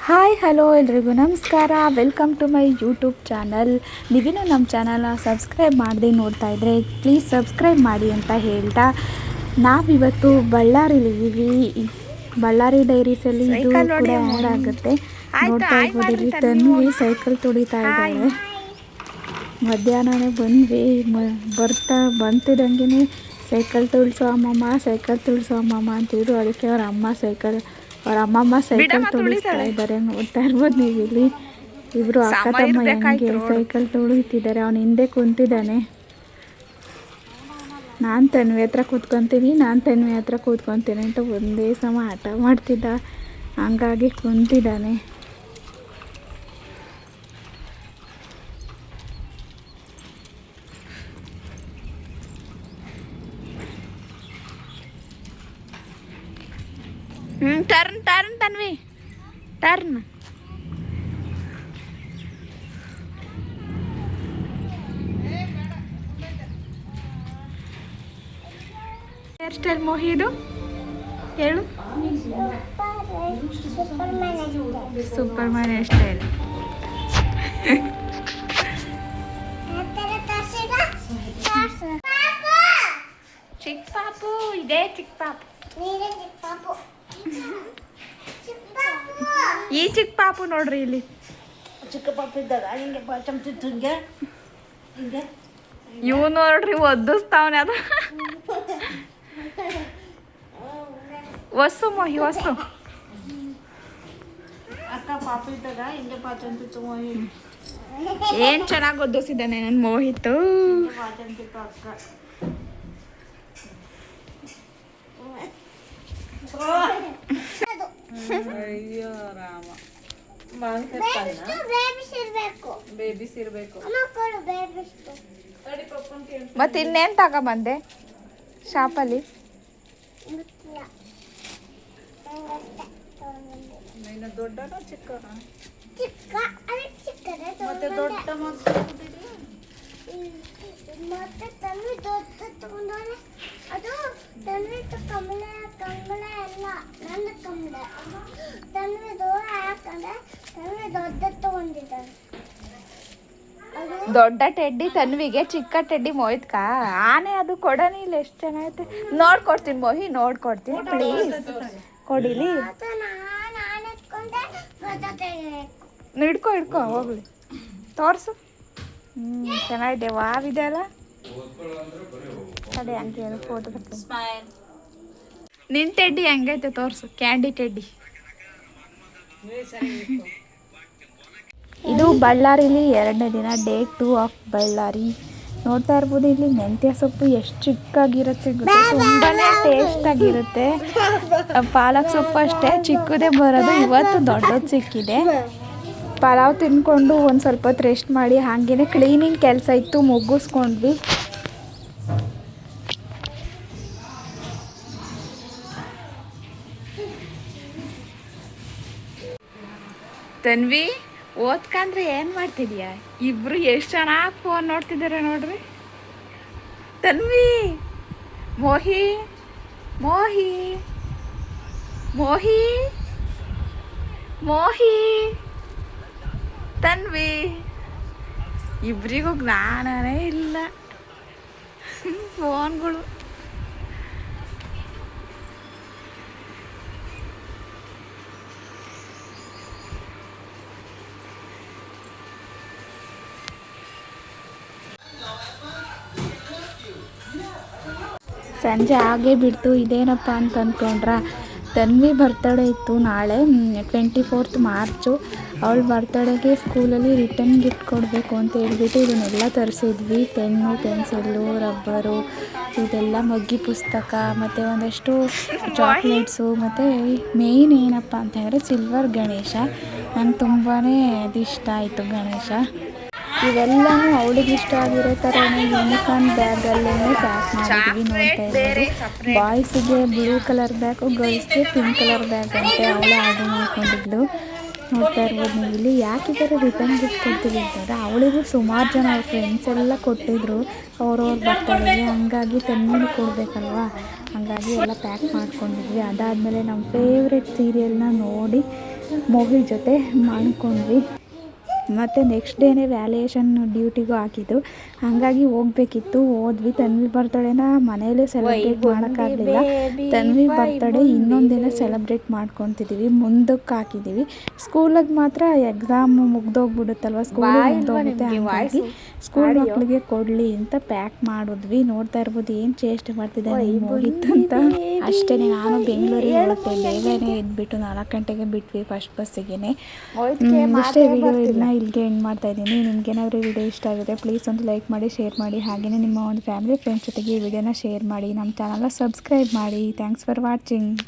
Hi hello ಎಲ್ರಿಗೂ ನಮಸ್ಕಾರ. Welcome to my YouTube channel. ನೀವೇನು ನಮ್ಮ ಚಾನಲ್ನ ಸಬ್ಸ್ಕ್ರೈಬ್ ಮಾಡದೆ ನೋಡ್ತಾ ಇದ್ದರೆ ಪ್ಲೀಸ್ ಸಬ್ಸ್ಕ್ರೈಬ್ ಮಾಡಿ ಅಂತ ಹೇಳ್ತಾ, ನಾವಿವತ್ತು ಬಳ್ಳಾರಿಲಿದ್ದೀವಿ. ಬಳ್ಳಾರಿ ಡೈರೀಸಲ್ಲಿ ಇದು ಕೂಡ ಆ್ಯಡ್ ಆಗುತ್ತೆ, ನೋಡ್ತಾ ಇರ್ಬೋದು. ತನ್ವಿ ಸೈಕಲ್ ತುಳಿತಾ ಇದ್ದಾಳೆ. ಮಧ್ಯಾಹ್ನನೇ ಬಂದ್ವಿ. ಬಂತಿದ್ದಂಗೆ ಸೈಕಲ್ ತುಳಿಸೋ ಅಮ್ಮಮ್ಮ ಅಂತಿದ್ರು. ಅದಕ್ಕೆ ಅವ್ರ ಅಮ್ಮಮ್ಮ ಸೈಕಲ್ ತುಳಿಸ್ತಾ ಇದ್ದಾರೆ. ನೋಡ್ತಾ ಇರ್ಬೋದು ನೀವು ಇಲ್ಲಿ. ಇಬ್ರು ಅಕ್ಕ ತಮ್ಮ ಹೆಂಗೆ ಸೈಕಲ್ ತುಳಿತಿದ್ದಾರೆ. ಅವನು ಹಿಂದೆ ಕುಂತಿದ್ದಾನೆ. ನಾನು ತನ್ವಿ ಹತ್ರ ಕೂತ್ಕೊತೀನಿ ಅಂತ ಒಂದೇ ಸಮ ಆಟ ಮಾಡ್ತಿದ್ದ. ಹಂಗಾಗಿ ಕುಂತಿದ್ದಾನೆ. Turn Tanvi, turn. Hairstyle ಮೋಹಿದು ಹೇಳು. Superman hairstyle. ಚಿಕ್ಕ ಪಾಪು ಇದೇ ಚಿಕ್ಕ ಪಾಪು. ಈ ಚಿಕ್ಕ ಪಾಪು ನೋಡ್ರಿ ಇಲ್ಲಿ. ಚಿಕ್ಕ ಪಾಪು ಇದ್ದಾಗ ಹಿಂಗೆ ಚಮಚಿತ್ತು ಹಿಂಗೆ ಇವು ನೋಡ್ರಿ ಒದ್ದಿಸ್ತಾವನೆ. ಅದು ಹೊಸ್ಸು ಮೋಹಿ ಹೊಸ್ಸು. ಅಕ್ಕ ಪಾಪು ಇದ್ದಾಗ ಹಿಂಗೆ ಪಾಚಂತಿತ್ತು ಮೋಹಿ. ಏನ್ ಚೆನ್ನಾಗಿ ಒದ್ದಿಸಿದ್ದಾನೆ ನನ್ನ ಮೋಹಿತ್ತು. ಪಾಚಂತಿತ್ತು ಅಕ್ಕ. ಅಯ್ಯೋ ರಾಮ. ಬೇಬಿಸ್ ಇರ್ಬೇಕು. ಮತ್ತೆ ಇನ್ನೇನ್ ತಗೊಂಬಂದೆ ಶಾಪಲ್ಲಿ? ದೊಡ್ಡನ ಚಿಕ್ಕನ? ಮತ್ತೆ ದೊಡ್ಡ ಮತ್ತೆ ತನ್ವಿ ದೊಡ್ಡ ತಗೊಂಡವನೆ. ಅದು ತನ್ವಿ ಕಮಲ ಎಲ್ಲ ನನ್ನ ಕಮಲ. ತನ್ವಿ ದೂರ ಹಾಕಂದ್ರೆ ತನ್ವಿ ದೊಡ್ಡ ತಗೊಂಡಿದ್ದಾನೆ. ದೊಡ್ಡ ಟೆಡ್ಡಿ ತನ್ವಿಗೆ, ಚಿಕ್ಕ ಟೆಡ್ಡಿ ಮೋಹಿತ್ಕ. ಆನೆ ಅದು ಕೊಡೋಣ. ಇಲ್ಲಿ ಎಷ್ಟು ಚೆನ್ನಾಗೈತೆ ನೋಡ್ಕೊಡ್ತೀನಿ ಮೋಹಿ, ನೋಡ್ಕೊಡ್ತೀನಿ ಪ್ಲೀಸ್ ಕೊಡಿಲಿ. ಹಿಡ್ಕೊ ಹೋಗ್ಲಿ, ತೋರ್ಸು. ಚೆನ್ನಾಗಿದೆ, ವಾವಿದೆ ಅಲ್ಲ. ಅದೇ ಹಂಗೆ ಫೋಟೋ ಸ್ಮೈಲ್. ನಿನ್ ಟೆಡ್ಡಿ ಹೆಂಗೈತೆ ತೋರ್ಸು, ಕ್ಯಾಂಡಿ ಟೆಡ್ಡಿ. ಇದು ಬಳ್ಳಾರಿಲಿ 2ನೇ ದಿನ, ಡೇ 2 ಆಫ್ ಬಳ್ಳಾರಿ. ನೋಡ್ತಾ ಇರ್ಬೋದು ಇಲ್ಲಿ ಮೆಂತ್ಯ ಸೊಪ್ಪು ಎಷ್ಟು ಚಿಕ್ಕಾಗಿರುತ್ತೆ ಸಿಗುತ್ತೆ, ತುಂಬಾನೇ ಟೇಸ್ಟ್ ಆಗಿರುತ್ತೆ. ಪಾಲಕ್ ಸೊಪ್ಪು ಅಷ್ಟೇ ಚಿಕ್ಕದೇ ಬರೋದು, ಇವತ್ತು ದೊಡ್ಡದು ಸಿಕ್ಕಿದೆ. ಪಲಾವ್ ತಿನ್ಕೊಂಡು ಒಂದು ಸ್ವಲ್ಪ ಹೊತ್ತು ರೆಸ್ಟ್ ಮಾಡಿ ಹಾಗೇನೆ ಕ್ಲೀನಿಂಗ್ ಕೆಲಸ ಇತ್ತು, ಮುಗಿಸ್ಕೊಂಡ್ವಿ. ತನ್ವಿ ಓದ್ಕಂದ್ರೆ ಏನು ಮಾಡ್ತಿದ್ಯಾ? ಇಬ್ರು ಎಷ್ಟು ಚೆನ್ನಾಗಿ ಫೋನ್ ನೋಡ್ತಿದ್ದಾರೆ ನೋಡ್ರಿ. ತನ್ವಿ, ಮೋಹಿ ಮೋಹಿ ಮೋಹಿ ಮೋಹಿ ತನ್ವಿ, ಇಬ್ರಿಗೂ ಜ್ಞಾನನೇ ಇಲ್ಲ ಫೋನ್ಗಳು. ಸಂಜೆ ಆಗೇ ಬಿಡ್ತು. ಇದೇನಪ್ಪ ಅಂತ ಅಂದ್ಕೊಂಡ್ರ, ತನ್ವಿ ಬರ್ತಡೇ ಇತ್ತು ನಾಳೆ 24th ಮಾರ್ಚು. ಅವಳ ಬರ್ತಡೇಗೆ ಸ್ಕೂಲಲ್ಲಿ ರಿಟರ್ನ್ ಗಿಫ್ಟ್ ಕೊಡಬೇಕು ಅಂತ ಹೇಳ್ಬಿಟ್ಟು ಇದನ್ನೆಲ್ಲ ತರಿಸಿದ್ವಿ. ಪೆನ್ನು, ಪೆನ್ಸಿಲ್ಲು, ರಬ್ಬರು, ಇದೆಲ್ಲ ಮಗ್ಗಿ ಪುಸ್ತಕ ಮತ್ತು ಒಂದಷ್ಟು ಚಾಕ್ಲೇಟ್ಸು. ಮತ್ತು ಮೇಯ್ನ್ ಏನಪ್ಪ ಅಂತ ಹೇಳಿದ್ರೆ ಸಿಲ್ವರ್ ಗಣೇಶ. ನಂಗೆ ತುಂಬಾ ಇಷ್ಟ ಆಯಿತು ಗಣೇಶ. ಇವೆಲ್ಲನೂ ಅವಳಿಗೆ ಇಷ್ಟ ಆಗಿರೋ ಥರನೇ ಯೂನಿಕಾರ್ನ್ ಬ್ಯಾಗಲ್ಲೇ ಪ್ಯಾಕ್ ಮಾಡಿದ್ವಿ. ನೋಡ್ತಾ ಇದ್ದೀವಿ, ಬಾಯ್ಸಿಗೆ ಬ್ಲೂ ಕಲರ್ ಬ್ಯಾಗು, ಗರ್ಲ್ಸ್ಗೆ ಪಿಂಕ್ ಕಲರ್ ಬ್ಯಾಗ್ ಅಂತ ಅವಳು ಆರ್ಡರ್ ಮಾಡ್ಕೊಂಡಿದ್ಲು. ನೋಡ್ತಾ ಇರ್ಬೋದು ನೀವು ಇಲ್ಲಿ. ಯಾಕಿದ್ದಾರೆ ರಿಟರ್ನ್ ಗಿಫ್ಟ್ ಕೊಡ್ತೀವಿ ಅಂತಂದರೆ, ಅವಳಿಗೂ ಸುಮಾರು ಜನ ಅವ್ರ ಫ್ರೆಂಡ್ಸ್ ಎಲ್ಲ ಕೊಟ್ಟಿದ್ರು ಅವ್ರವ್ರ ಬರ್ತಡೇಗೆ. ಹಂಗಾಗಿ ತನ್ವಿನೂ ಕೊಡಬೇಕಲ್ವ, ಹಾಗಾಗಿ ಎಲ್ಲ ಪ್ಯಾಕ್ ಮಾಡ್ಕೊಂಡಿದ್ವಿ. ಅದಾದಮೇಲೆ ನಮ್ಮ ಫೇವ್ರೆಟ್ ಸೀರಿಯಲ್ನ ನೋಡಿ ಮೂವಿ ಜೊತೆ ಮಾಡ್ಕೊಂಡ್ವಿ. ಮತ್ತು ನೆಕ್ಸ್ಟ್ ಡೇನೇ ವ್ಯಾಲ್ಯೂಯೇಷನ್ ಡ್ಯೂಟಿಗೂ ಹಾಕಿದ್ದು, ಹಾಗಾಗಿ ಹೋಗ್ಬೇಕಿತ್ತು. ಹೋದ್ವಿ. ತನ್ವಿ ಬರ್ತಡೇನ ಮನೇಲೇ ಸೆಲೆಬ್ರೇಟ್ ಮಾಡೋಕ್ಕಾಗಲಿಲ್ಲ. ತನ್ವಿ ಬರ್ತಡೇ ಇನ್ನೊಂದು ದಿನ ಸೆಲೆಬ್ರೇಟ್ ಮಾಡ್ಕೊತಿದ್ದೀವಿ, ಮುಂದಕ್ಕೆ ಹಾಕಿದ್ದೀವಿ. ಸ್ಕೂಲಿಗೆ ಮಾತ್ರ ಎಕ್ಸಾಮ್ ಮುಗ್ದೋಗ್ಬಿಡುತ್ತಲ್ವ, ಸ್ಕೂಲಿಗೆ ಮುಗ್ದೋಗುತ್ತೆ. ಹಾಗಾಗಿ ಸ್ಕೂಲ್ ಮಕ್ಕಳಿಗೆ ಕೊಡಲಿ ಅಂತ ಪ್ಯಾಕ್ ಮಾಡಿದ್ವಿ. ನೋಡ್ತಾ ಇರ್ಬೋದು ಏನು ಚೇಷ್ಟೆ ಮಾಡ್ತಿದ್ದಾನೆ ಮೋಹಿತ್ ಅಂತ. ಅಷ್ಟೇ, ನಾನು ಬೆಂಗಳೂರಿಗೆ ಹೊರಟೆ. ಬೇಗನೆ ಎದ್ಬಿಟ್ಟು 4 ಗಂಟೆಗೆ ಬಿಟ್ವಿ ಫಸ್ಟ್ ಬಸ್ಸಿಗೆ. ಇಷ್ಟೇ ವಿಡಿಯೋ ಇದನ್ನ ಇಲ್ಲಿಗೆ ಎಂಡ್ ಮಾಡ್ತಾ ಇದ್ದೀನಿ. ನಿಮ್ಗೇನಾದರೂ ವಿಡಿಯೋ ಇಷ್ಟ ಆಗಿದೆ ಪ್ಲೀಸ್ ಒಂದು ಲೈಕ್ ಮಾಡಿ, ಶೇರ್ ಮಾಡಿ. ಹಾಗೆಯೇ ನಿಮ್ಮ ಒಂದು ಫ್ಯಾಮಿಲಿ ಫ್ರೆಂಡ್ಸ್ ಜೊತೆಗೆ ಈ ವಿಡಿಯೋನ ಶೇರ್ ಮಾಡಿ. ನಮ್ಮ ಚಾನಲ್ನ ಸಬ್ಸ್ಕ್ರೈಬ್ ಮಾಡಿ. Thanks for watching.